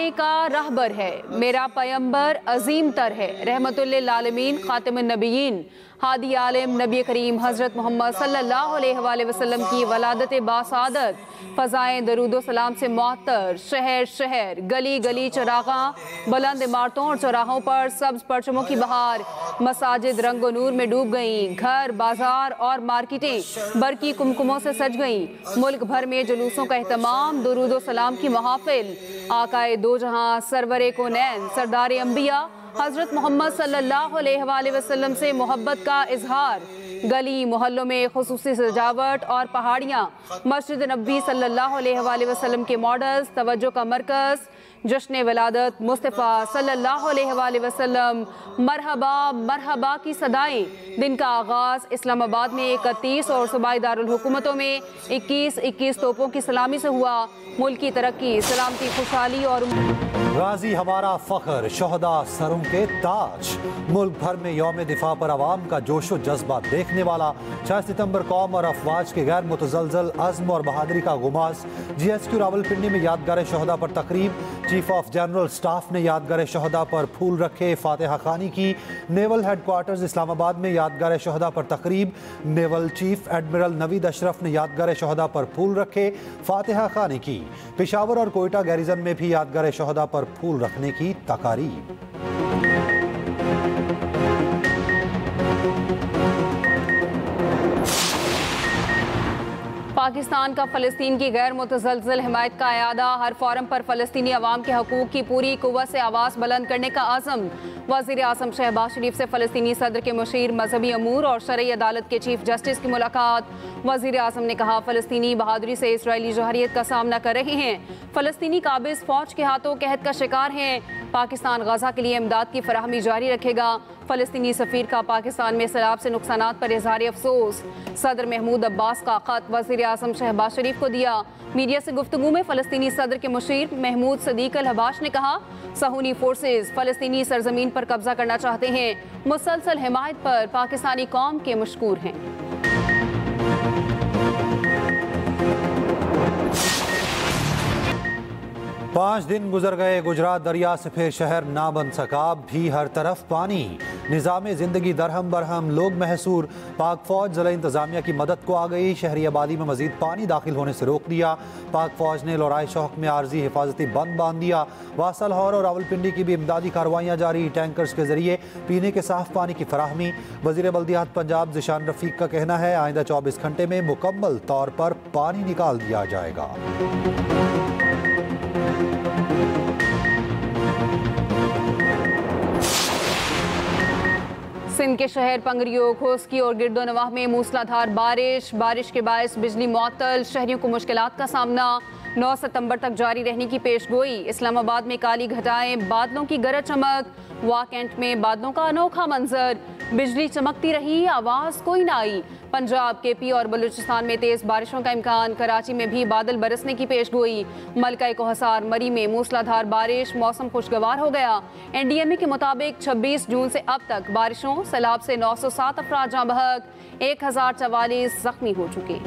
ज़माने का रहबर है, मेरा पैगंबर अजीम तर है, रहमतुल्लिल आलमीन खातिमुन नबिय्यीन हादी आलिम नबी करीम हज़रत मोहम्मद सल्लल्लाहु अलैहि वसल्लम की वलादत बासादत फ़ज़ाएं दरूदो सलाम से मुअत्तर। शहर शहर गली गली चरागा बुलंद इमारतों और चौराहों पर सब्ज़ परचमों की बहार। मसाजिद रंगो नूर में डूब गईं, घर बाजार और मार्केटें बरकी कुमकुमों से सज गईं। मुल्क भर में जुलूसों का एहतमाम, दरूदो सलाम की महाफिल। आकाए दो जहां सरवरे कोनैन सरदार अंबिया हज़रत मोहम्मद सल्लल्लाहु अलैहि वसल्लम से मोहब्बत का इजहार। गली मोहल्लों में खुसूसी सजावट और पहाड़ियाँ, मस्जिद नबी सल्लल्लाहु अलैहि वसल्लम के मॉडल्स, तवज्जो का मरकज़। जश्न विलादत मुस्तफ़ा सल्लल्लाहु अलैहि वसल्लम, मरहबा मरहबा की सदाएं। दिन का आगाज़ इस्लामाबाद में 31 और सूबाई दारुल हुकूमतों में 21-21 तोपों की सलामी से हुआ। मुल्क की तरक्की, सलामती, खुशहाली और गाजी हमारा फ़ख्र, शोहदा सरों के ताज। मुल्क भर में यौम दिफा पर आवाम का जोशो जज्बा देखने वाला 6 सितंबर कौम और अफवाज के गैर मुतज़लज़ल अज़्म और बहादुरी का गुमास। GSQ रावलपिंडी में यादगार शोहदा पर तकरीब। चीफ ऑफ जनरल स्टाफ ने यादगार शोहदा पर फूल रखे, फातिहा खानी की। नेवल हेडक्वार्टर्स इस्लामाबाद में यादगार शोहदा पर तकरीब। Naval chief admiral Naveed Ashraf ने यादगार शोहदा पर फूल रखे, फातिहा खानी की। पेशावर और कोयटा गैरिजन में भी यादगार शोहदा पर फूल रखने की तकारीब। पाकिस्तान का फ़लस्तीन की गैर मुतज़लज़ल हिमायत का अयादा। हर फोरम पर फ़लस्तीनी अवाम के हकूक़ की पूरी कुव्वत से आवाज़ बुलंद करने का आज़म। वज़ीर आज़म शहबाज शरीफ से फ़लस्तीनी सदर के मुशीर मजहबी अमूर और शरई अदालत के चीफ जस्टिस की मुलाकात। वज़ीर आज़म ने कहा, फ़लस्तीनी बहादुरी से इसराइली जौहरियत का सामना कर रहे हैं। फ़लस्तीनी काबिज़ फ़ौज के हाथों कहत का शिकार हैं। पाकिस्तान गज़ा के लिए इमदाद की फराहमी जारी रखेगा। फ़लस्तीनी सफ़ीर का पाकिस्तान में सैलाब से नुकसानात पर इज़हार अफसोस। सदर महमूद अब्बास का ख़त वज़ीर आज़म शहबाज शरीफ को दिया। मीडिया से गुफ्तगू में फ़लस्तीनी सदर के मुशीर महमूद सदीक अल हबाश ने कहा, सहूनी फोर्सेज फ़लस्तीनी सरजमीन पर कब्जा करना चाहते हैं। मुसलसल हिमायत पर पाकिस्तानी कौम के मशकूर हैं। 5 दिन गुजर गए, गुजरात दरिया से फिर शहर ना बन सका, भी हर तरफ पानी। निज़ाम ज़िंदगी दरहम बरहम, लोग महसूर। पाक फ़ौज ज़िला इंतज़ामिया की मदद को आ गई। शहरी आबादी में मज़ीद पानी दाखिल होने से रोक दिया। पाक फ़ौज ने लोराय शौक में आर्जी हिफाजती बंद बांध दिया। वासा, लाहौर और रावलपिंडी की भी इमदादी कार्रवाइयाँ जारी। टैंकर्स के जरिए पीने के साफ पानी की फराहमी। वज़ीर बल्दियात पंजाब ज़िशान रफ़ीक का कहना है, आइंदा 24 घंटे में मुकम्मल तौर पर पानी निकाल दिया जाएगा। सिंध के शहर पंगरियो, खोस्की और गिरदोनवाह में मूसलाधार बारिश के बायस बिजली मुअत्तल। शहरियों को मुश्किलात का सामना 9 सितंबर तक जारी रहने की पेशगोई। इस्लामाबाद में काली घटाएं, बादलों की गरज चमक। वाकेंट में बादलों का अनोखा मंजर। बिजली चमकती रही, आवाज़ कोई ना आई। पंजाब, KP और बलूचिस्तान में तेज़ बारिशों का इम्कान। कराची में भी बादल बरसने की पेशगोई। मलका कोहसार, मरी में मूसलाधार बारिश, मौसम खुशगवार हो गया। NDMA के मुताबिक 26 जून से अब तक बारिशों सैलाब से 907 अफराद जाँ बहक, 1044 जख्मी हो चुके।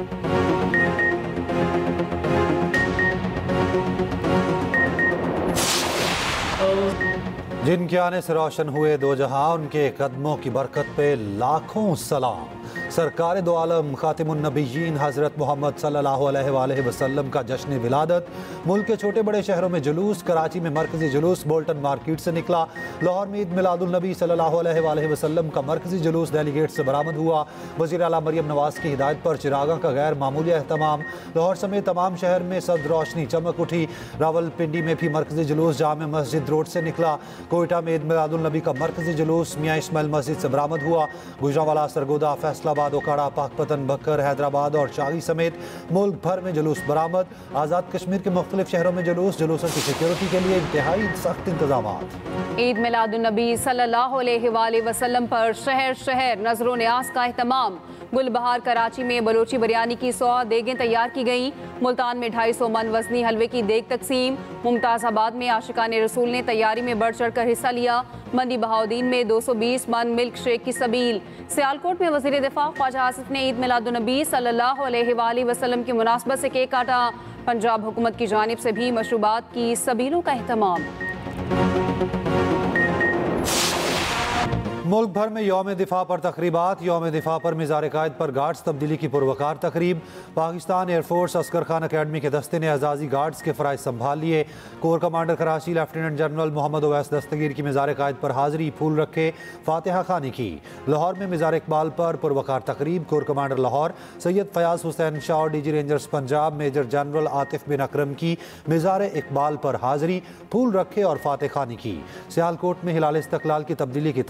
जिनके आने से रोशन हुए दो जहां, उनके कदमों की बरकत पे लाखों सलाम। सरकार दो आलम खातिमुन नबिय्यीन हज़रत मोहम्मद सल्लल्लाहु अलैहि वसल्लम का जश्न विलादत। मुल्क के छोटे बड़े शहरों में जुलूस। कराची में मरकजी जुलूस बोल्टन मार्केट से निकला। लाहौर में ईद मिलादुल नबी सल्लल्लाहु अलैहि वसल्लम का मरकजी जुलूस दिल्ली गेट से बरामद हुआ। वज़ीर आला मरियम नवाज की हिदायत पर चिरागा का गैर मामूली एहतमाम। लाहौर समेत तमाम शहर में सद रोशनी चमक उठी। रावलपिंडी में भी मरकजी जुलूस जामे मस्जिद रोड से निकला। कोयटा में ईद मिलादुल नबी का मरकजी जुलूस मियाँ इस्माइल मस्जिद से बरामद हुआ। गुजरांवाला, सरगोदा, फैसलाबाद, ओकाड़ा, पाकपतन, बकर, हैदराबाद और शाही समेत मुल्क भर में जुलूस बरामद। आज़ाद कश्मीर के मुख्तलिफ शहरों में जुलूसों की सिक्योरिटी के लिए इंतहाई सख्त इंतजामात। ईद मिलादुन नबी सल्लल्लाहु अलैहि वसल्लम पर शहर शहर नजरो न्याज का एहतमाम। गुलबहार कराची में बलोची बिरयानी की 100 देगें तैयार की गईं। मुल्तान में 250 मन वजनी हलवे की देग तकसीम। मुमताज़ाबाद में आशिकाने रसूल ने तैयारी में बढ़ चढ़ कर हिस्सा लिया। मंडी बहाउद्दीन में 220 मन मिल्क शेक की सबील। सियालकोट में वज़ीर दिफा ख्वाजा आसिफ ने ईद मिलादुन नबी सल्लल्लाहु अलैहि वसल्लम की मुनासबत से केक काटा। पंजाब हुकूमत की जानिब से भी मशरूबात की सबीलों का एहतमाम। मुल्क भर में यौम दिफा पर तकरीबात। यौम दिफा पर मिज़ार कायद पर गार्ड्स तब्दीली की पुरवकार तकरीब। पाकिस्तान एयरफोर्स अस्कर खान अकेडमी के दस्ते ने एजाजी गार्ड्स के फ़राइज़ संभाल लिए। Corps commander Karachi lieutenant general Mohammad Owais Dastgir की मिज़ार कायद पर हाज़री, फूल रखे, फातिहा खानी की। लाहौर में मिज़ार इकबाल पर पुरवकार तकरीब। कोर कमांडर लाहौर सैयद फयाज हुसैन शाह और DG rangers Punjab major general Atif bin Akram की मिज़ार इकबाल पर हाज़री, फूल रखे और फातिहा खानी की। सियालकोट में हिलाल इस्तक़लाल की तब्दीली की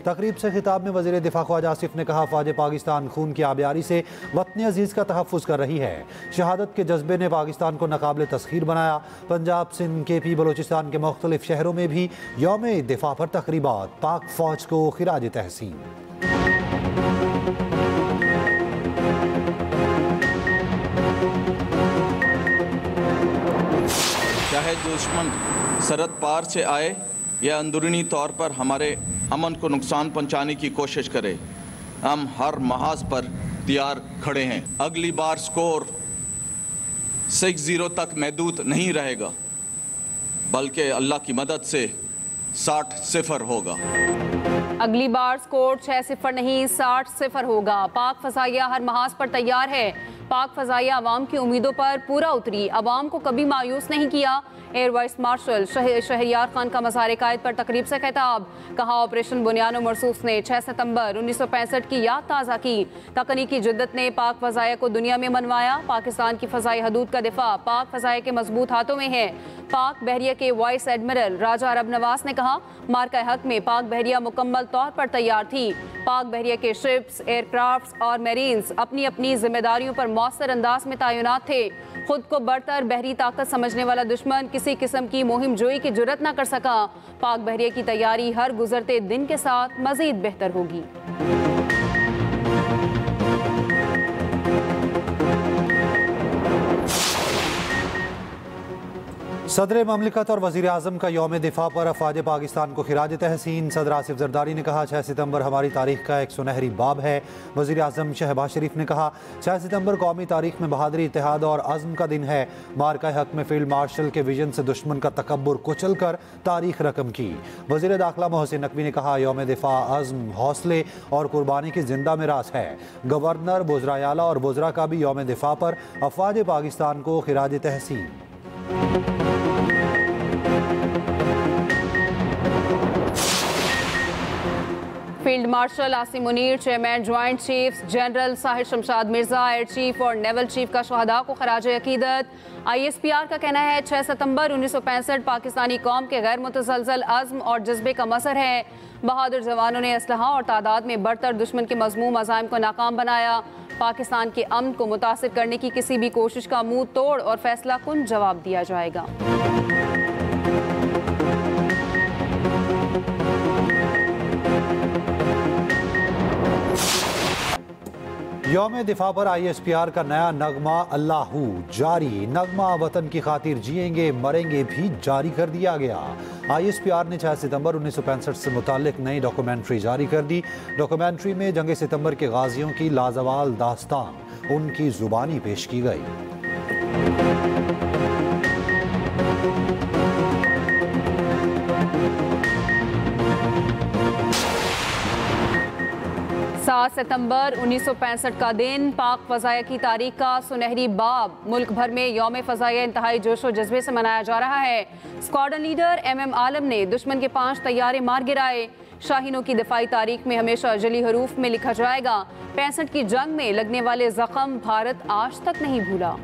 तकरीब से खिताब में वज़ीर दिफा ख्वाजा आसिफ ने कहा, फ़ौज पाकिस्तान खून की आबियारी से वतन अजीज़ का तहफ़्फ़ुज़ कर रही है। शहादत के जज्बे ने पाकिस्तान को नाक़ाबिल तस्ख़ीर बनाया। पंजाब, सिंध, KP, बलूचिस्तान के मुख्तलिफ शहरों में भी यौम दिफा पर तकरीबात। पाक फ़ौज को खिराज तहसीन। चाहे दुश्मन सरहद पार से आए या अंदरूनी तौर पर हमारे अमन को नुकसान पहुंचाने की कोशिश करे, हम हर महाज पर तैयार खड़े हैं। अगली बार स्कोर 6-0 तक महदूद नहीं रहेगा, बल्कि अल्लाह की मदद से 60-0 होगा। अगली बार स्कोर 6-0 नहीं 60-0 होगा। पाक फ़ज़ाइया हर महाज पर तैयार है। पाक फ़ज़ाइया अवाम की उम्मीदों पर पूरा उतरी, अवाम को कभी मायूस नहीं किया। Air vice marshal Shahriyar Khan का मज़ार कायद पर तकरीब से खिताब। कहा, ऑपरेशन बुनियान मरसूस ने 6 सितंबर 1965 की याद ताज़ा की। तकनीकी जिद्दत ने पाक फ़ज़ाइया को दुनिया में मनवाया। पाकिस्तान की फ़ज़ाई हदूद का दिफा पाक फ़ज़ाइया के मजबूत हाथों में है। पाक बहरिया के वाइस एडमिरल राजा अरब नवाज ने कहा, मार्का हक में पाक बहरिया मुकम्मल तौर पर तैयार थी। पाक बहरिया के शिप्स, एयरक्राफ्ट और मेरीन्स अपनी अपनी जिम्मेदारियों पर मौसर अंदाज में तैनात थे। खुद को बरतर बहरी ताकत समझने वाला दुश्मन किसी किस्म की मुहिम जोई की जुर्रत न कर सका। पाक बहरिया की तैयारी हर गुजरते दिन के साथ मजीद बेहतर होगी। सदर ममलिकत और वज़ीर आज़म का यौम दिफा पर अफ़वाज पाकिस्तान को खिराज तहसीन। सदर आसिफ ज़रदारी ने कहा, 6 सितंबर हमारी तारीख का एक सुनहरी बाब है। वज़ीर आज़म शहबाज शरीफ ने कहा, 6 सितंबर कौमी तारीख में बहादुरी, इत्तेहाद और अज़्म का दिन है। मार्का हक में फील्ड मार्शल के विजन से दुश्मन का तकब्बुर कुचल कर तारीख रकम की। वज़ीर दाखिला मोहसिन नकवी ने कहा, यौम दिफा अज़्म, हौसले और कुर्बानी की जिंदा मिरास है। गवर्नर, वज़राए आला और वज़रा का भी यौम दिफा पर अफ़वाज पाकिस्तान को खिराज तहसीन। Field marshal Asim Munir, chairman joint chiefs general Sahir Shamshad Mirza, air chief और नेवल चीफ का शहदा को खराज अकीदत। ISPR का कहना है, 6 सितंबर 1965 पाकिस्तानी कौम के गैर मुतसलसल अज़्म और जज्बे का मसर है। बहादुर जवानों ने असलहा और तादाद में बढ़तर दुश्मन के मज़मूम अज़ाइम को नाकाम बनाया। पाकिस्तान के अमन को मुतासिर करने की किसी भी कोशिश का मुंह तोड़ और फैसला कुन जवाब दिया जाएगा। यौम दिफा पर ISPR का नया नगमा अल्लाहू जारी। नगमा वतन की खातिर जिएंगे मरेंगे भी जारी कर दिया गया। ISPR ने 6 सितंबर 1965 से मुतालिक नई डॉक्यूमेंट्री जारी कर दी। डॉक्यूमेंट्री में जंग सितंबर के गाजियों की लाजवाल दास्तान उनकी जुबानी पेश की गई। 7 सितंबर 1965 का दिन पाक फ़ज़ाइया की तारीख का सुनहरी बाब। मुल्क भर में यौम फ़ज़ाइया इंतहाई जोश व जज्बे से मनाया जा रहा है। स्क्वाड्रन लीडर MM आलम ने दुश्मन के 5 तैयारे मार गिराए। शाहीनों की दिफाई तारीख में हमेशा जली हरूफ में लिखा जाएगा, 65 की जंग में लगने वाले जख्म भारत आज तक नहीं भूला।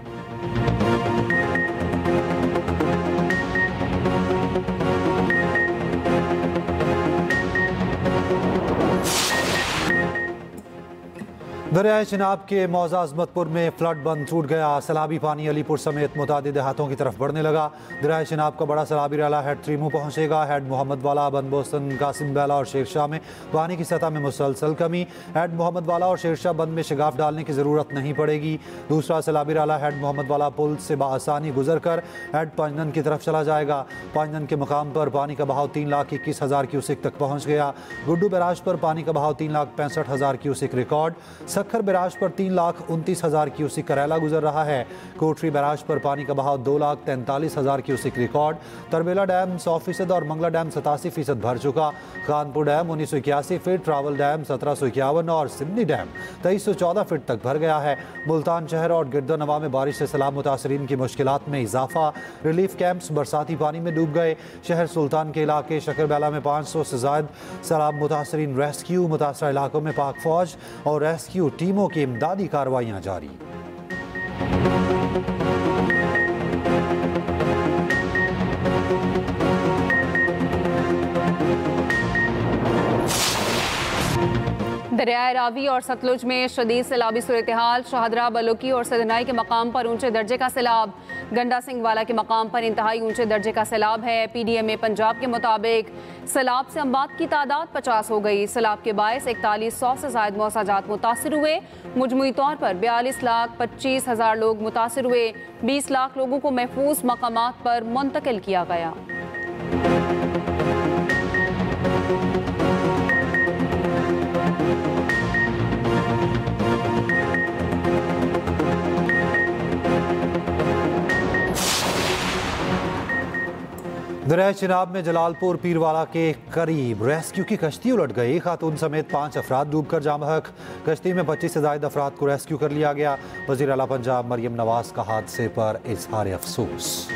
दरियाए चिनाब के मौजा अज़मतपुर में फ्लड बंद टूट गया। सैलाबी पानी अलीपुर समेत मुतादिद देहातों की तरफ बढ़ने लगा। दरियाए चिनाब का बड़ा सैलाबी रैला हेड 3 मुँह पहुँचेगा। हेड मोहम्मद वाला, बनबोसन, कासिम बेला और शेरशाह में पानी की सतह में मुसलसल कमी। हेड मोहम्मद वाला और शेरशाह बंद में शिगाफ डालने की ज़रूरत नहीं पड़ेगी। दूसरा सैलाबी रैला हेड मोहम्मद वाला पुल से बाआसानी गुजर कर हेड पांजन की तरफ चला जाएगा। पांजन के मुकाम पर पानी का बहाव 3,21,000 क्यूसेक तक पहुँच गया। गुड्डू बैराज पर पानी का बहाव 3,65,000 क्यूसेक रिकॉर्ड। सक्खर बैराज पर 3,29,000 क्यूसिक करेला गुजर रहा है। कोटरी बैराज पर पानी का बहाव 2,43,000 क्यूसिक रिकॉर्ड। तरबेला डैम 100% और मंगला डैम 87% भर चुका। Kanpur dam 1981 feet, Rawal dam 1751 और सिंधी डैम 2314 फीट तक भर गया है। मुल्तान शहर और गिरदोनवा में बारिश से सैलाब मुतासरीन की मुश्किलात में इजाफा। रिलीफ कैंप्स बरसाती पानी में डूब गए। शहर सुल्तान के इलाके शकरबेला में 500 से ज़ायद सैलाब मुतासरीन रेस्क्यू। मुतासरा इलाकों में पाक फौज और रेस्क्यू टीमों की इमदादी कार्रवाइयाँ जारी। दरियाए रावी और सतलुज में शदीद सैलाबी सूरत हाल। शाहदरा, बलोकी और सदनाई के मकाम पर ऊंचे दर्जे का सैलाब। गंडा सिंह वाला के मकाम पर इंतहाई ऊंचे दर्जे का सैलाब है। PDMA पंजाब के मुताबिक सैलाब से अमवात की तादाद 50 हो गई। सैलाब के बायस 4100 से ज़ायद मौसाजात मुतासिर हुए। मुजमुई तौर पर 42,25,000 लोग मुतासिर हुए। 20 लाख लोगों को महफूज मकामात पर मुंतकिल किया गया। दरिया चिनाब में जलालपुर पीरवाला के करीब रेस्क्यू की कश्ती उलट गई। खातून समेत 5 अफराद डूबकर जाम बहक। कश्ती में 25 से ज़ायद अफराद को रेस्क्यू कर लिया गया। वज़ीर आला पंजाब मरियम नवाज का हादसे पर इजहार अफसोस।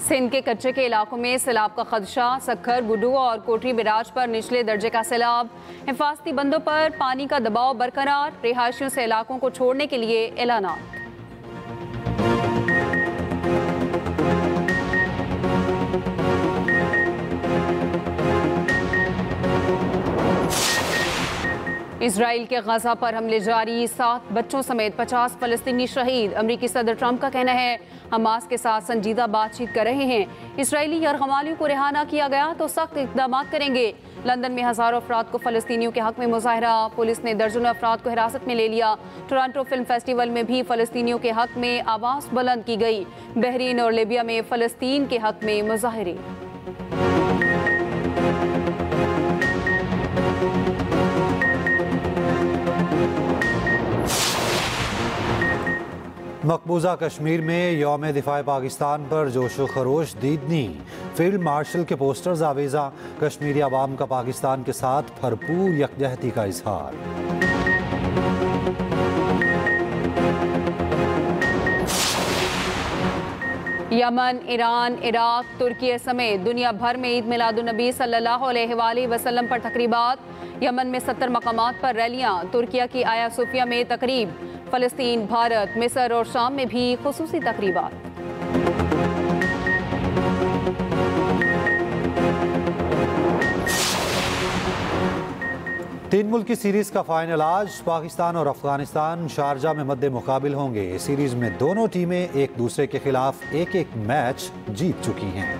सिंध के कच्चे के इलाकों में सैलाब का खदशा। सक्खर, गुडू और कोटरी बैराज पर निचले दर्जे का सैलाब। हिफाजती बंदों पर पानी का दबाव बरकरार। रिहायशियों से इलाकों को छोड़ने के लिए ऐलानात। इजराइल के गजा पर हमले जारी। 7 बच्चों समेत 50 फलस्तीनी शहीद। अमरीकी सदर ट्रंप का कहना है हमास के साथ संजीदा बातचीत कर रहे हैं। इसराइली यरगमालियों को रिहा न किया गया तो सख्त इक़दाम करेंगे। लंदन में हज़ारों अफराद को फलस्तीनियों के हक में मुजाहरा। पुलिस ने दर्जनों अफराद को हिरासत में ले लिया। टोरंटो फिल्म फेस्टिवल में भी फलस्तीनियों के हक में आवाज़ बुलंद की गई। बहरीन और लीबिया में फलस्तीन के हक में मुजाहरे। मकबूजा कश्मीर में यौम दिफाए पाकिस्तान पर जोशो खरोश दीदनी। फील्ड मार्शल के पोस्टर्स आवेजा। कश्मीरी आवाम का पाकिस्तान के साथ भरपूर यकजहती का इजहार। यमन, ईरान, इराक, तुर्की समेत दुनिया भर में ईद मिलादुन्नबी सल्लल्लाहु अलैहि वसल्लम पर तकरीबात। यमन में 70 मकामात पर रैलियां। तुर्किया की आया सोफिया में तकरीब। फलस्तीन, भारत, मिस्र और शाम में भी खुसूसी तकरीबात। तीन मुल्की सीरीज का फाइनल आज। पाकिस्तान और अफगानिस्तान शारजा में मद्दे मुकाबिल होंगे। सीरीज में दोनों टीमें एक दूसरे के खिलाफ एक मैच जीत चुकी हैं।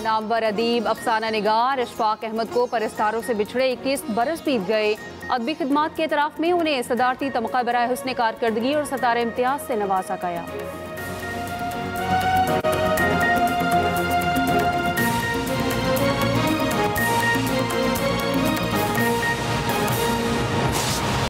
नामवर अदीब अफसाना निगार इशफाक अहमद को परस्तारों से बिछड़े 21 बरस बीत गए। अदबी खिदमात के एतराफ़ में उन्हें सदारती तमगा बराए हुस्न कारकर्दगी और सतारे इम्तियाज से नवाजा गया।